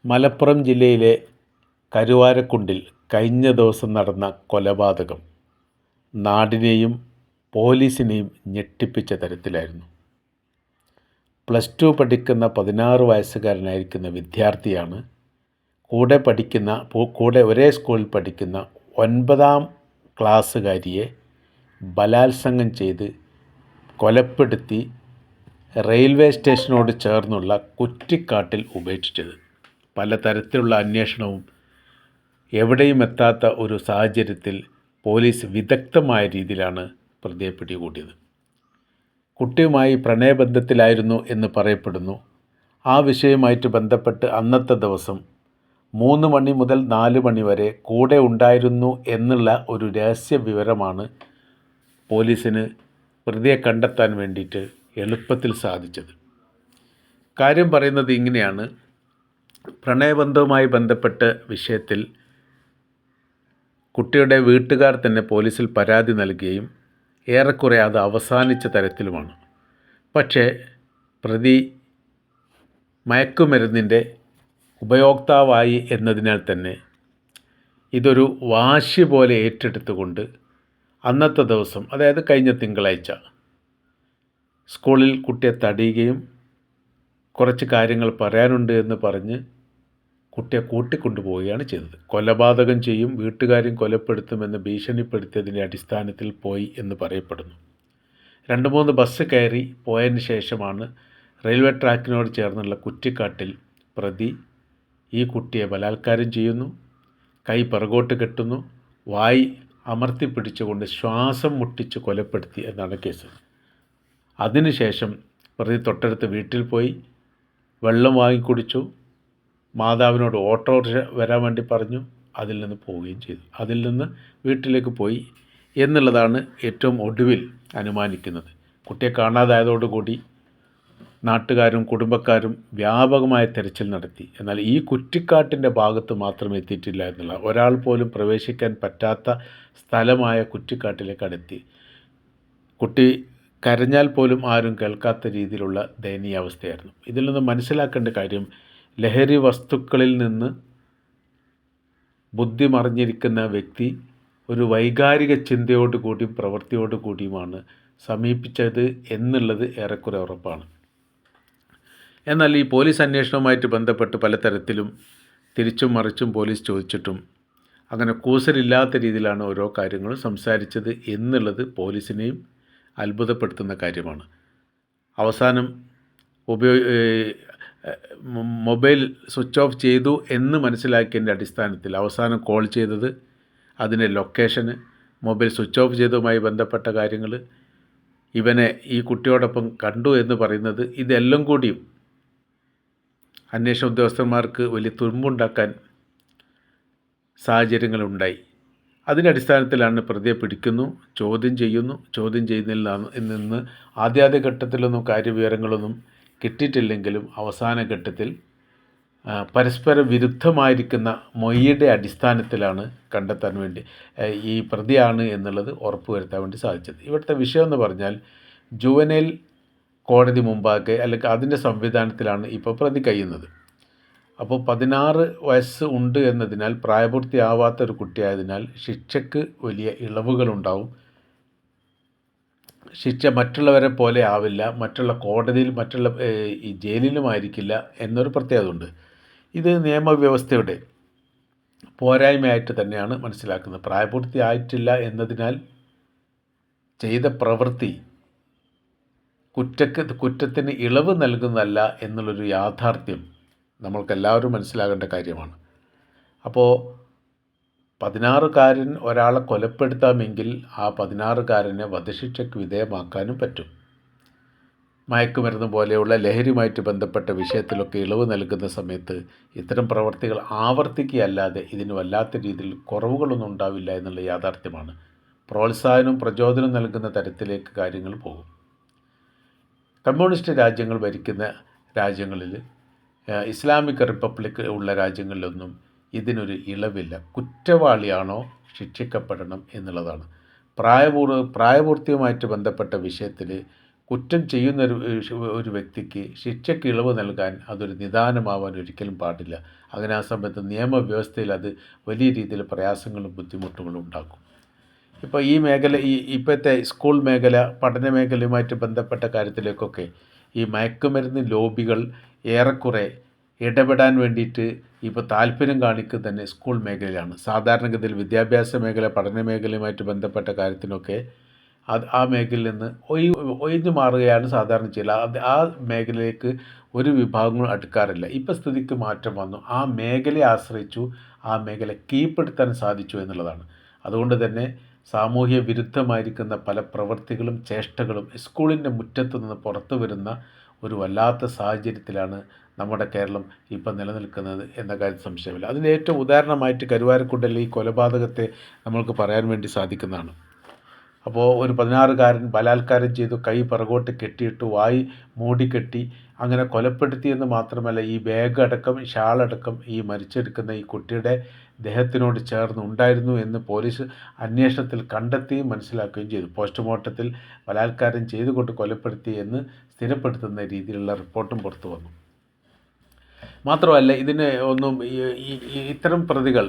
മലപ്പുറം ജില്ലയിലെ കരുവാരക്കുണ്ടിൽ കഴിഞ്ഞ ദിവസം നടന്ന കൊലപാതകം നാടിനെയും പോലീസിനെയും ഞെട്ടിപ്പിച്ച തരത്തിലായിരുന്നു. +2 പഠിക്കുന്ന 16 വയസ്സുകാരനായിരിക്കുന്ന വിദ്യാർത്ഥിയാണ് കൂടെ ഒരേ സ്കൂളിൽ പഠിക്കുന്ന 9ാം ക്ലാസ്സുകാരിയെ ബലാത്സംഗം ചെയ്ത് കൊലപ്പെടുത്തി റെയിൽവേ സ്റ്റേഷനോട് ചേർന്നുള്ള കുറ്റിക്കാട്ടിൽ ഉപേക്ഷിച്ചത്. പലതരത്തിലുള്ള അന്വേഷണവും എവിടെയും എത്താത്ത ഒരു സാഹചര്യത്തിൽ പോലീസ് വിദഗ്ധമായ രീതിയിലാണ് പ്രതിയെ പിടികൂടിയത്. കുട്ടിയുമായി പ്രണയബന്ധത്തിലായിരുന്നു എന്ന് പറയപ്പെടുന്നു. ആ വിഷയവുമായിട്ട് ബന്ധപ്പെട്ട് അന്നത്തെ ദിവസം 3 മണി മുതൽ 4 മണി വരെ കൂടെ ഉണ്ടായിരുന്നു എന്നുള്ള ഒരു രഹസ്യ വിവരമാണ് പോലീസിന് പ്രതിയെ കണ്ടെത്താൻ വേണ്ടിയിട്ട് എളുപ്പത്തിൽ സാധിച്ചത്. കാര്യം പറയുന്നത് ഇങ്ങനെയാണ്. പ്രണയബന്ധവുമായി ബന്ധപ്പെട്ട വിഷയത്തിൽ കുട്ടിയുടെ വീട്ടുകാർ തന്നെ പോലീസിൽ പരാതി നൽകുകയും ഏറെക്കുറെ അത് അവസാനിച്ച തരത്തിലുമാണ്. പക്ഷേ പ്രതി മയക്കുമരുന്നിൻ്റെ ഉപയോക്താവായി എന്നതിനാൽ തന്നെ ഇതൊരു വാശി പോലെ ഏറ്റെടുത്തുകൊണ്ട് അന്നത്തെ ദിവസം, അതായത് കഴിഞ്ഞ തിങ്കളാഴ്ച, സ്കൂളിൽ കുട്ടിയെ തടയുകയും കുറച്ച് കാര്യങ്ങൾ പറയാനുണ്ട് എന്ന് പറഞ്ഞ് കുട്ടിയെ കൂട്ടിക്കൊണ്ടുപോവുകയാണ് ചെയ്തത്. കൊലപാതകം ചെയ്യും, വീട്ടുകാരും കൊലപ്പെടുത്തുമെന്ന് ഭീഷണിപ്പെടുത്തിയതിൻ്റെ അടിസ്ഥാനത്തിൽ പോയി എന്ന് പറയപ്പെടുന്നു. 2-3 ബസ് കയറി പോയതിന് ശേഷമാണ് റെയിൽവേ ട്രാക്കിനോട് ചേർന്നുള്ള കുറ്റിക്കാട്ടിൽ പ്രതി ഈ കുട്ടിയെ ബലാത്കാരം ചെയ്യുന്നു, കൈ പിറകോട്ട് കെട്ടുന്നു, വായി അമർത്തിപ്പിടിച്ചുകൊണ്ട് ശ്വാസം മുട്ടിച്ച് കൊലപ്പെടുത്തി എന്നാണ് കേസ്. അതിനുശേഷം പ്രതി തൊട്ടടുത്ത് വീട്ടിൽ പോയി വെള്ളം വാങ്ങിക്കുടിച്ചു, മാതാവിനോട് ഓട്ടോറിക്ഷ വരാൻ വേണ്ടി പറഞ്ഞു, അതിൽ നിന്ന് പോവുകയും ചെയ്തു. അതിൽ നിന്ന് വീട്ടിലേക്ക് പോയി എന്നുള്ളതാണ് ഏറ്റവും ഒടുവിൽ അനുമാനിക്കുന്നത്. കുട്ടിയെ കാണാതായതോടുകൂടി നാട്ടുകാരും കുടുംബക്കാരും വ്യാപകമായ തെരച്ചിൽ നടത്തി. എന്നാൽ ഈ കുറ്റിക്കാട്ടിൻ്റെ ഭാഗത്ത് മാത്രം എത്തിയിട്ടില്ല എന്നുള്ള, ഒരാൾ പോലും പ്രവേശിക്കാൻ പറ്റാത്ത സ്ഥലമായ കുറ്റിക്കാട്ടിലേക്ക് അടുത്തി. കുട്ടി കരഞ്ഞാൽ പോലും ആരും കേൾക്കാത്ത രീതിയിലുള്ള ദയനീയാവസ്ഥയായിരുന്നു. ഇതിൽ നിന്ന് മനസ്സിലാക്കേണ്ട കാര്യം, ലഹരി വസ്തുക്കളിൽ നിന്ന് ബുദ്ധി മറിഞ്ഞിരിക്കുന്ന വ്യക്തി ഒരു വൈകാരിക ചിന്തയോടുകൂടിയും പ്രവൃത്തിയോടുകൂടിയുമാണ് സമീപിച്ചത് എന്നുള്ളത് ഏറെക്കുറെ ഉറപ്പാണ്. എന്നാൽ ഈ പോലീസ് അന്വേഷണവുമായിട്ട് ബന്ധപ്പെട്ട് പലതരത്തിലും തിരിച്ചും മറിച്ചും പോലീസ് ചോദിച്ചിട്ടും അങ്ങനെ കൂസലില്ലാത്ത രീതിയിലാണ് ഓരോ കാര്യങ്ങളും സംസാരിച്ചത് എന്നുള്ളത് പോലീസിനെയും അത്ഭുതപ്പെടുത്തുന്ന കാര്യമാണ്. അവസാനം മൊബൈൽ സ്വിച്ച് ഓഫ് ചെയ്തു എന്ന് മനസ്സിലാക്കിയതിൻ്റെ അടിസ്ഥാനത്തിൽ അവസാനം കോൾ ചെയ്തത്, അതിൻ്റെ ലൊക്കേഷന്, മൊബൈൽ സ്വിച്ച് ഓഫ് ചെയ്തതുമായി ബന്ധപ്പെട്ട കാര്യങ്ങൾ, ഇവനെ ഈ കുട്ടിയോടൊപ്പം കണ്ടു എന്ന് പറയുന്നത്, ഇതെല്ലാം കൂടിയും അന്വേഷണ ഉദ്യോഗസ്ഥന്മാർക്ക് വലിയ തുരുമ്പുണ്ടാക്കാൻ സാഹചര്യങ്ങളുണ്ടായി. അതിൻ്റെ അടിസ്ഥാനത്തിലാണ് പ്രതിയെ പിടിക്കുന്നു, ചോദ്യം ചെയ്യുന്നു. ചോദ്യം ചെയ്യുന്നതിൽ നിന്ന് ആദ്യ ഘട്ടത്തിലൊന്നും കാര്യവിവരങ്ങളൊന്നും കിട്ടിയിട്ടില്ലെങ്കിലും അവസാന ഘട്ടത്തിൽ പരസ്പര വിരുദ്ധമായിരിക്കുന്ന മൊഴിയുടെ അടിസ്ഥാനത്തിലാണ് കണ്ടെത്താൻ വേണ്ടി ഈ പ്രതിയാണ് എന്നുള്ളത് ഉറപ്പുവരുത്താൻ വേണ്ടി സാധിച്ചത്. ഇവിടുത്തെ വിഷയം എന്ന് പറഞ്ഞാൽ, ജുവനൈൽ കോടതി മുമ്പാകെ അല്ലെങ്കിൽ അതിൻ്റെ സംവിധാനത്തിലാണ് ഇപ്പോൾ പ്രതി കഴിയുന്നത്. അപ്പോൾ 16 വയസ്സ് ഉണ്ട് എന്നതിനാൽ, പ്രായപൂർത്തിയാവാത്ത ഒരു കുട്ടിയായതിനാൽ ശിക്ഷയ്ക്ക് വലിയ ഇളവുകളുണ്ടാവും. ശിക്ഷ മറ്റുള്ളവരെ പോലെ ആവില്ല, മറ്റുള്ള കോടതിയിൽ ഈ ജയിലിലുമായിരിക്കില്ല എന്നൊരു പ്രത്യേകത ഉണ്ട്. ഇത് നിയമവ്യവസ്ഥയുടെ പോരായ്മയായിട്ട് തന്നെയാണ് മനസ്സിലാക്കുന്നത്. പ്രായപൂർത്തിയായിട്ടില്ല എന്നതിനാൽ ചെയ്ത പ്രവൃത്തി കുറ്റത്തിന് ഇളവ് നൽകുന്നതല്ല എന്നുള്ളൊരു യാഥാർത്ഥ്യം നമ്മൾക്കെല്ലാവരും മനസ്സിലാകേണ്ട കാര്യമാണ്. അപ്പോൾ 16കാരൻ ഒരാളെ കൊലപ്പെടുത്താമെങ്കിൽ ആ 16കാരനെ വധശിക്ഷയ്ക്ക് വിധേയമാക്കാനും പറ്റും. മയക്കുമരുന്ന് പോലെയുള്ള ലഹരിയുമായിട്ട് ബന്ധപ്പെട്ട വിഷയത്തിലൊക്കെ ഇളവ് നൽകുന്ന സമയത്ത് ഇത്തരം പ്രവർത്തികൾ ആവർത്തിക്കുകയല്ലാതെ ഇതിന് വല്ലാത്ത രീതിയിൽ കുറവുകളൊന്നും ഉണ്ടാവില്ല എന്നുള്ള യാഥാർത്ഥ്യമാണ്. പ്രോത്സാഹനവും പ്രചോദനം നൽകുന്ന തരത്തിലേക്ക് കാര്യങ്ങൾ പോകും. കമ്മ്യൂണിസ്റ്റ് രാജ്യങ്ങൾ ഭരിക്കുന്ന രാജ്യങ്ങളിൽ, ഇസ്ലാമിക് റിപ്പബ്ലിക് ഉള്ള രാജ്യങ്ങളിലൊന്നും ഇതിനൊരു ഇളവില്ല. കുറ്റവാളിയാണോ ശിക്ഷിക്കപ്പെടണം എന്നുള്ളതാണ്. പ്രായപൂർത്തിയുമായിട്ട് ബന്ധപ്പെട്ട വിഷയത്തിൽ കുറ്റം ചെയ്യുന്ന ഒരു വ്യക്തിക്ക് ശിക്ഷയ്ക്ക് ഇളവ് നൽകാൻ അതൊരു നിദാനമാവാൻ ഒരിക്കലും പാടില്ല. അങ്ങനെ ആ സമയത്ത് നിയമവ്യവസ്ഥയിൽ അത് വലിയ രീതിയിൽ പ്രയാസങ്ങളും ബുദ്ധിമുട്ടുകളും ഉണ്ടാക്കും. ഇപ്പോൾ ഈ മേഖല ഇപ്പോഴത്തെ സ്കൂൾ മേഖല പഠന മേഖലയുമായിട്ട് ബന്ധപ്പെട്ട കാര്യത്തിലേക്കൊക്കെ ഈ മയക്കുമരുന്ന് ലോബികൾ ഏറെക്കുറെ ഇടപെടാൻ വേണ്ടിയിട്ട് ഇപ്പോൾ താല്പര്യം കാണിക്കുന്നത് തന്നെ സ്കൂൾ മേഖലയിലാണ്. സാധാരണഗതിയിൽ വിദ്യാഭ്യാസ മേഖല പഠന മേഖലയുമായിട്ട് ബന്ധപ്പെട്ട കാര്യത്തിനൊക്കെ ആ മേഖലയിൽ നിന്ന് ഒഴിഞ്ഞു മാറുകയാണ് സാധാരണ ചെയ്യൽ. ആ മേഖലയിലേക്ക് ഒരു വിഭാഗങ്ങളും അടുക്കാറില്ല. ഇപ്പോൾ സ്ഥിതിക്ക് മാറ്റം വന്നു. ആ മേഖലയെ ആശ്രയിച്ചു, ആ മേഖല കീഴ്പ്പെടുത്താൻ സാധിച്ചു എന്നുള്ളതാണ്. അതുകൊണ്ട് തന്നെ സാമൂഹ്യ വിരുദ്ധമായിരിക്കുന്ന പല പ്രവൃത്തികളും ചേഷ്ടകളും സ്കൂളിൻ്റെ മുറ്റത്ത് നിന്ന് പുറത്തു വരുന്ന ഒരു വല്ലാത്ത സാഹചര്യത്തിലാണ് നമ്മുടെ കേരളം ഇപ്പം നിലനിൽക്കുന്നത് എന്ന കാര്യം സംശയമില്ല. അതിന് ഏറ്റവും ഉദാഹരണമായിട്ട് കരുവാരക്കുണ്ടിലെ ഈ കൊലപാതകത്തെ നമ്മൾക്ക് പറയാൻ വേണ്ടി സാധിക്കുന്നതാണ്. അപ്പോൾ ഒരു 16-കാരൻ ബലാത്കാരം ചെയ്തു, കൈ പിറകോട്ട് കെട്ടിയിട്ട് വായി മൂടിക്കെട്ടി അങ്ങനെ കൊലപ്പെടുത്തിയെന്ന് മാത്രമല്ല, ഈ ബാഗ് അടക്കം ഷാളടക്കം ഈ മരിച്ചെടുക്കുന്ന ഈ കുട്ടിയുടെ ദേഹത്തിനോട് ചേർന്ന് ഉണ്ടായിരുന്നു എന്ന് പോലീസ് അന്വേഷണത്തിൽ കണ്ടെത്തുകയും മനസ്സിലാക്കുകയും ചെയ്തു. പോസ്റ്റ്മോർട്ടത്തിൽ ബലാത്കാരം ചെയ്തുകൊണ്ട് കൊലപ്പെടുത്തി എന്ന് സ്ഥിരപ്പെടുത്തുന്ന രീതിയിലുള്ള റിപ്പോർട്ടും പുറത്തു വന്നു. മാത്രമല്ല ഇതിന് ഒന്നും ഇത്തരം പ്രതികൾ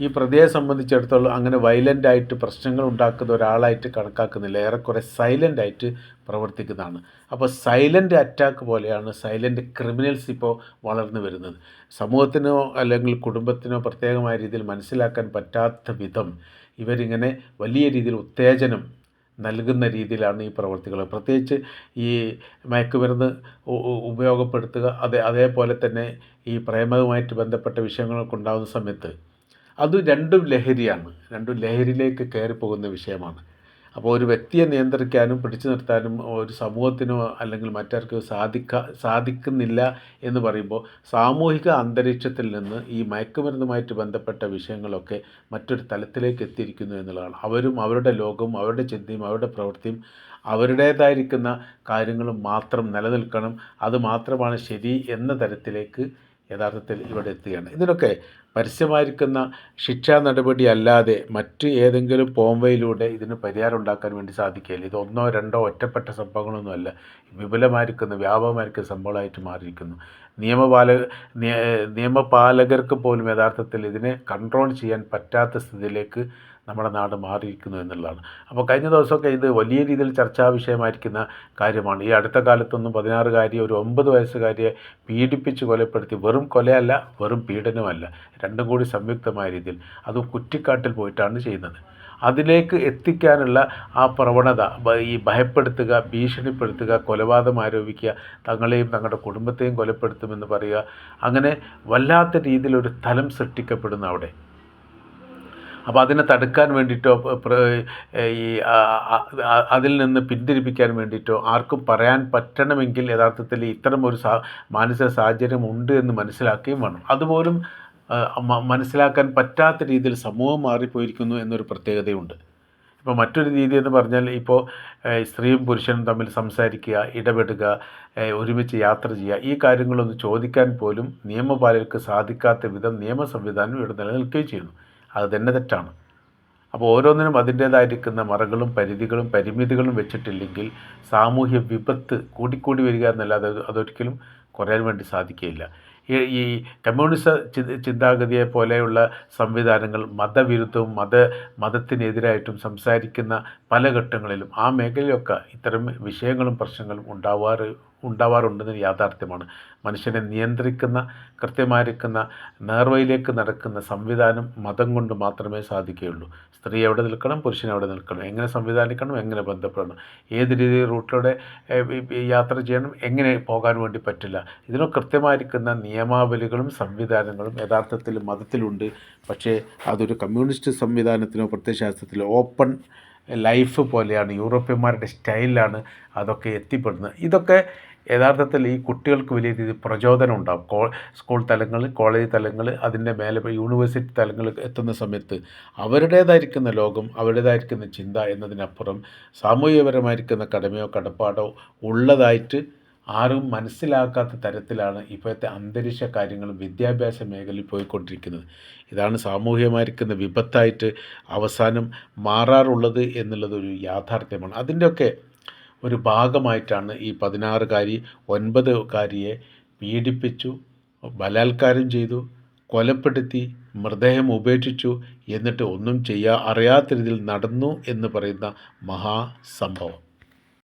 ഈ പ്രതിയെ സംബന്ധിച്ചിടത്തോളം അങ്ങനെ വയലൻ്റായിട്ട് പ്രശ്നങ്ങൾ ഉണ്ടാക്കുന്ന ഒരാളായിട്ട് കണക്കാക്കുന്നില്ല. ഏറെക്കുറെ സൈലൻ്റായിട്ട് പ്രവർത്തിക്കുന്നതാണ്. അപ്പോൾ സൈലൻ്റ് അറ്റാക്ക് പോലെയാണ് സൈലൻ്റ് ക്രിമിനൽസ് ഇപ്പോൾ വളർന്നു വരുന്നത്. സമൂഹത്തിനോ അല്ലെങ്കിൽ കുടുംബത്തിനോ പ്രത്യേകമായ രീതിയിൽ മനസ്സിലാക്കാൻ പറ്റാത്ത വിധം ഇവരിങ്ങനെ വലിയ രീതിയിൽ ഉത്തേജനം നൽകുന്ന രീതിയിലാണ് ഈ പ്രവർത്തികൾ. പ്രത്യേകിച്ച് ഈ മയക്കുമരുന്ന് ഉപയോഗപ്പെടുത്തുക, അതേപോലെ തന്നെ ഈ പ്രേമവുമായിട്ട് ബന്ധപ്പെട്ട വിഷയങ്ങളൊക്കെ ഉണ്ടാകുന്ന സമയത്ത് അത് രണ്ടും ലഹരിയാണ്. രണ്ടും ലഹരിയിലേക്ക് കയറിപ്പോകുന്ന വിഷയമാണ്. അപ്പോൾ ഒരു വ്യക്തിയെ നിയന്ത്രിക്കാനും പിടിച്ചു നിർത്താനും ഒരു സമൂഹത്തിനോ അല്ലെങ്കിൽ മറ്റാർക്കോ സാധിക്കുന്നില്ല എന്ന് പറയുമ്പോൾ സാമൂഹിക അന്തരീക്ഷത്തിൽ നിന്ന് ഈ മയക്കുമരുന്നുമായിട്ട് ബന്ധപ്പെട്ട വിഷയങ്ങളൊക്കെ മറ്റൊരു തലത്തിലേക്ക് എത്തിയിരിക്കുന്നു എന്നുള്ളതാണ്. അവരും അവരുടെ ലോകവും അവരുടെ ചിന്തയും അവരുടെ പ്രവൃത്തിയും അവരുടേതായിരിക്കുന്ന കാര്യങ്ങളും മാത്രം നിലനിൽക്കണം, അത് മാത്രമാണ് ശരി എന്ന തരത്തിലേക്ക് യഥാർത്ഥത്തിൽ ഇവിടെ എത്തുകയാണ്. ഇതിനൊക്കെ പരസ്യമായിരിക്കുന്ന ശിക്ഷാ നടപടി അല്ലാതെ മറ്റ് ഏതെങ്കിലും പോംവഴിയിലൂടെ ഇതിന് പരിഹാരം ഉണ്ടാക്കാൻ വേണ്ടി സാധിക്കില്ല. ഇത് ഒന്നോ രണ്ടോ ഒറ്റപ്പെട്ട സംഭവങ്ങളൊന്നുമല്ല, വിപുലമായിരിക്കുന്ന വ്യാപകമായിരിക്കുന്ന സംഭവമായിട്ട് മാറിയിരിക്കുന്നു. നിയമപാലകർക്ക് പോലും യഥാർത്ഥത്തിൽ ഇതിനെ കൺട്രോൾ ചെയ്യാൻ പറ്റാത്ത സ്ഥിതിയിലേക്ക് നമ്മുടെ നാട് മാറിയിരിക്കുന്നു എന്നുള്ളതാണ്. അപ്പോൾ കഴിഞ്ഞ ദിവസമൊക്കെ ഇത് വലിയ രീതിയിൽ ചർച്ചാ വിഷയമായിരിക്കുന്ന കാര്യമാണ്. ഈ അടുത്ത കാലത്തൊന്നും 16-കാരിയെ ഒരു 9 വയസ്സുകാരിയെ പീഡിപ്പിച്ച് കൊലപ്പെടുത്തി. വെറും കൊലയല്ല, വെറും പീഡനമല്ല, രണ്ടും കൂടി സംയുക്തമായ രീതിയിൽ, അതും കുറ്റിക്കാട്ടിൽ പോയിട്ടാണ് ചെയ്യുന്നത്. അതിലേക്ക് എത്തിക്കാനുള്ള ആ പ്രവണത, ഈ ഭയപ്പെടുത്തുക, ഭീഷണിപ്പെടുത്തുക, കൊലപാതകം ആരോപിക്കുക, തങ്ങളെയും തങ്ങളുടെ കുടുംബത്തെയും കൊലപ്പെടുത്തുമെന്ന് പറയുക, അങ്ങനെ വല്ലാത്ത രീതിയിലൊരു തലം സൃഷ്ടിക്കപ്പെടുന്നു അവിടെ. അപ്പോൾ അതിനെ തടുക്കാൻ വേണ്ടിയിട്ടോ ഈ അതിൽ നിന്ന് പിന്തിരിപ്പിക്കാൻ വേണ്ടിയിട്ടോ ആർക്കും പറയാൻ പറ്റണമെങ്കിൽ യഥാർത്ഥത്തിൽ ഇത്തരം ഒരു മാനസിക സാഹചര്യം ഉണ്ട് എന്ന് മനസ്സിലാക്കുകയും വേണം. അതുപോലും മനസ്സിലാക്കാൻ പറ്റാത്ത രീതിയിൽ സമൂഹം മാറിപ്പോയിരിക്കുന്നു എന്നൊരു പ്രത്യേകതയുണ്ട്. ഇപ്പോൾ മറ്റൊരു രീതി എന്ന് പറഞ്ഞാൽ, ഇപ്പോൾ സ്ത്രീയും പുരുഷനും തമ്മിൽ സംസാരിക്കുക, ഇടപെടുക, ഒരുമിച്ച് യാത്ര ചെയ്യുക, ഈ കാര്യങ്ങളൊന്ന് ചോദിക്കാൻ പോലും നിയമപാലകർക്ക് സാധിക്കാത്ത വിധം നിയമ സംവിധാനം ഇവിടെ നിലനിൽക്കുകയും ചെയ്യുന്നു. അത് തന്നെ തെറ്റാണ്. അപ്പോൾ ഓരോന്നിനും അതിൻ്റേതായിരിക്കുന്ന മറകളും പരിധികളും പരിമിതികളും വെച്ചിട്ടില്ലെങ്കിൽ സാമൂഹ്യ വിപത്ത് കൂടിക്കൂടി വരിക എന്നല്ലാതെ അതൊരിക്കലും കുറയാൻ വേണ്ടി സാധിക്കുകയില്ല. ഈ കമ്മ്യൂണിസ്റ്റ് ചിന്താഗതിയെ പോലെയുള്ള സംവിധാനങ്ങൾ മതവിരുദ്ധവും മതത്തിനെതിരായിട്ടും സംസാരിക്കുന്ന പല ഘട്ടങ്ങളിലും ആ മേഖലയിലൊക്കെ ഇത്തരം വിഷയങ്ങളും പ്രശ്നങ്ങളും ഉണ്ടാവാറുണ്ടെന്ന് യാഥാർത്ഥ്യമാണ്. മനുഷ്യനെ നിയന്ത്രിക്കുന്ന കൃത്യമായിരിക്കുന്ന നേർവഴിയിലേക്ക് നടക്കുന്ന സംവിധാനം മതം കൊണ്ട് മാത്രമേ സാധിക്കുകയുള്ളൂ. സ്ത്രീ എവിടെ നിൽക്കണം, പുരുഷൻ എവിടെ നിൽക്കണം, എങ്ങനെ സംവിധാനിക്കണം, എങ്ങനെ ബന്ധപ്പെടണം, ഏത് രീതിയിൽ റൂട്ടിലൂടെ യാത്ര ചെയ്യണം, എങ്ങനെ പോകാൻ വേണ്ടി പറ്റില്ല, ഇതിനൊക്കെ കൃത്യമായിരിക്കുന്ന നിയമാവലികളും സംവിധാനങ്ങളും യഥാർത്ഥത്തിൽ മതത്തിലുണ്ട്. പക്ഷേ അതൊരു കമ്മ്യൂണിസ്റ്റ് സംവിധാനത്തിനോ പ്രത്യയശാസ്ത്രത്തിലോ ഓപ്പൺ ലൈഫ് പോലെയാണ്, യൂറോപ്യന്മാരുടെ സ്റ്റൈലിലാണ് അതൊക്കെ എത്തിപ്പെടുന്നത്. ഇതൊക്കെ യഥാർത്ഥത്തിൽ ഈ കുട്ടികൾക്ക് വലിയ രീതിയിൽ പ്രചോദനം ഉണ്ടാകും. സ്കൂൾ തലങ്ങൾ, കോളേജ് തലങ്ങൾ, അതിൻ്റെ മേലെ യൂണിവേഴ്സിറ്റി തലങ്ങൾ എത്തുന്ന സമയത്ത് അവരുടേതായിരിക്കുന്ന ലോകം, അവരുടേതായിരിക്കുന്ന ചിന്ത എന്നതിനപ്പുറം സാമൂഹികപരമായിരിക്കുന്ന കടമയോ കടപ്പാടോ ഉള്ളതായിട്ട് ആരും മനസ്സിലാക്കാത്ത തരത്തിലാണ് ഇപ്പോഴത്തെ അന്തരീക്ഷ കാര്യങ്ങളും വിദ്യാഭ്യാസ മേഖലയിൽ പോയിക്കൊണ്ടിരിക്കുന്നത്. ഇതാണ് സാമൂഹികമായിരിക്കുന്ന വിപത്തായിട്ട് അവസാനം മാറാറുള്ളത് എന്നുള്ളതൊരു യാഥാർത്ഥ്യമാണ്. അതിൻ്റെയൊക്കെ ഒരു ഭാഗമായിട്ടാണ് ഈ 16-കാരി 9-കാരിയെ പീഡിപ്പിച്ചു, ബലാത്കാരം ചെയ്തു, കൊലപ്പെടുത്തി, മൃതദേഹം ഉപേക്ഷിച്ചു, എന്നിട്ട് ഒന്നും അറിയാത്ത രീതിയിൽ നടന്നു എന്ന് പറയുന്ന മഹാസംഭവം.